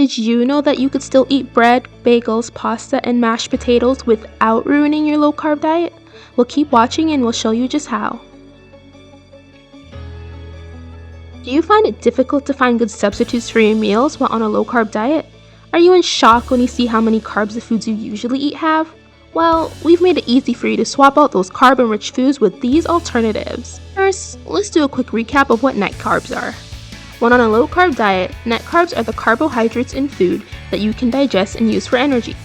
Did you know that you could still eat bread, bagels, pasta, and mashed potatoes without ruining your low-carb diet? Well, keep watching and we'll show you just how. Do you find it difficult to find good substitutes for your meals while on a low-carb diet? Are you in shock when you see how many carbs the foods you usually eat have? Well, we've made it easy for you to swap out those carb-enriched foods with these alternatives. First, let's do a quick recap of what net carbs are. When on a low-carb diet, net carbs are the carbohydrates in food that you can digest and use for energy.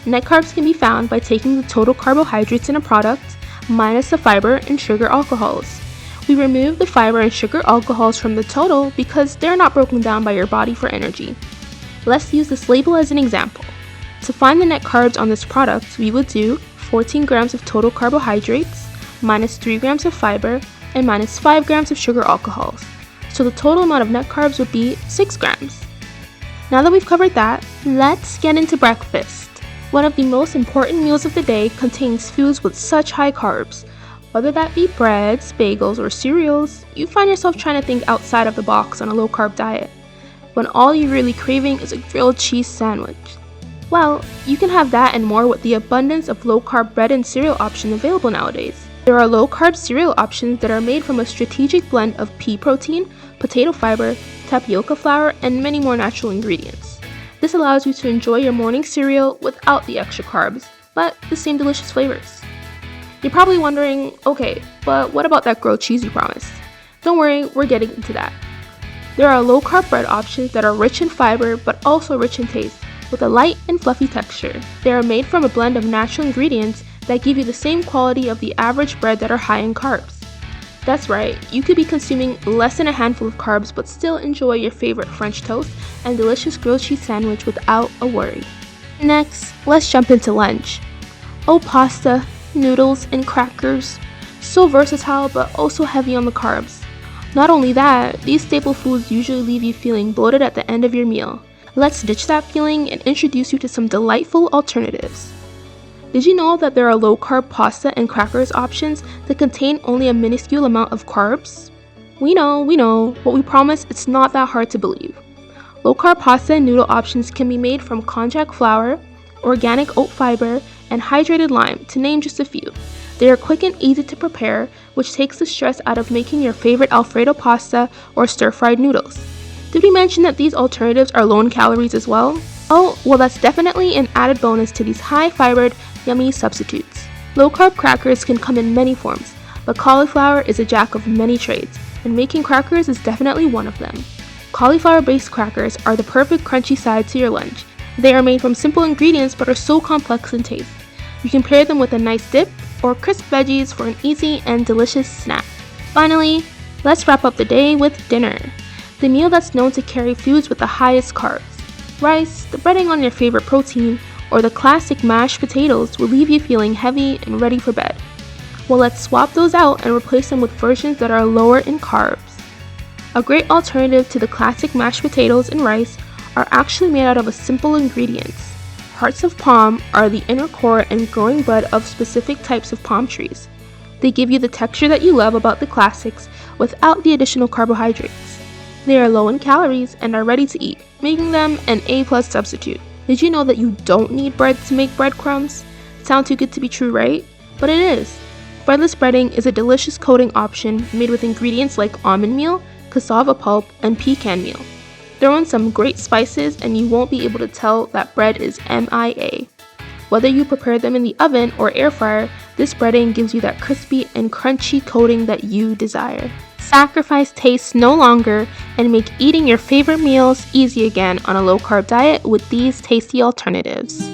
Net carbs can be found by taking the total carbohydrates in a product minus the fiber and sugar alcohols. We remove the fiber and sugar alcohols from the total because they're not broken down by your body for energy. Let's use this label as an example. To find the net carbs on this product, we would do 14 grams of total carbohydrates, minus 3 grams of fiber, and minus 5 grams of sugar alcohols. So the total amount of net carbs would be 6 grams. Now that we've covered that, let's get into breakfast. One of the most important meals of the day contains foods with such high carbs. Whether that be breads, bagels, or cereals, you find yourself trying to think outside of the box on a low-carb diet, when all you're really craving is a grilled cheese sandwich. Well, you can have that and more with the abundance of low-carb bread and cereal options available nowadays. There are low-carb cereal options that are made from a strategic blend of pea protein, potato fiber, tapioca flour, and many more natural ingredients. This allows you to enjoy your morning cereal without the extra carbs, but the same delicious flavors. You're probably wondering, okay, but what about that grilled cheese you promised? Don't worry, we're getting into that. There are low-carb bread options that are rich in fiber but also rich in taste, with a light and fluffy texture. They are made from a blend of natural ingredients that give you the same quality of the average bread that are high in carbs. That's right, you could be consuming less than a handful of carbs but still enjoy your favorite French toast and delicious grilled cheese sandwich without a worry. Next, let's jump into lunch. Oh, pasta, noodles, and crackers. So versatile but also heavy on the carbs. Not only that, these staple foods usually leave you feeling bloated at the end of your meal. Let's ditch that feeling and introduce you to some delightful alternatives. Did you know that there are low-carb pasta and crackers options that contain only a minuscule amount of carbs? We know, but we promise it's not that hard to believe. Low-carb pasta and noodle options can be made from konjac flour, organic oat fiber, and hydrated lime, to name just a few. They are quick and easy to prepare, which takes the stress out of making your favorite Alfredo pasta or stir-fried noodles. Did we mention that these alternatives are low in calories as well? Oh, well, that's definitely an added bonus to these high-fibered, yummy substitutes. Low-carb crackers can come in many forms, but cauliflower is a jack of many trades, and making crackers is definitely one of them. Cauliflower-based crackers are the perfect crunchy side to your lunch. They are made from simple ingredients but are so complex in taste. You can pair them with a nice dip or crisp veggies for an easy and delicious snack. Finally, let's wrap up the day with dinner, the meal that's known to carry foods with the highest carbs. Rice, the breading on your favorite protein, or the classic mashed potatoes will leave you feeling heavy and ready for bed. Well, let's swap those out and replace them with versions that are lower in carbs. A great alternative to the classic mashed potatoes and rice are actually made out of a simple ingredients. Hearts of palm are the inner core and growing bud of specific types of palm trees. They give you the texture that you love about the classics without the additional carbohydrates. They are low in calories and are ready to eat, making them an A+ substitute. Did you know that you don't need bread to make breadcrumbs? Sound too good to be true, right? But it is. Breadless breading is a delicious coating option made with ingredients like almond meal, cassava pulp, and pecan meal. Throw in some great spices and you won't be able to tell that bread is MIA. Whether you prepare them in the oven or air fryer, this breading gives you that crispy and crunchy coating that you desire. Sacrifice taste no longer and make eating your favorite meals easy again on a low-carb diet with these tasty alternatives.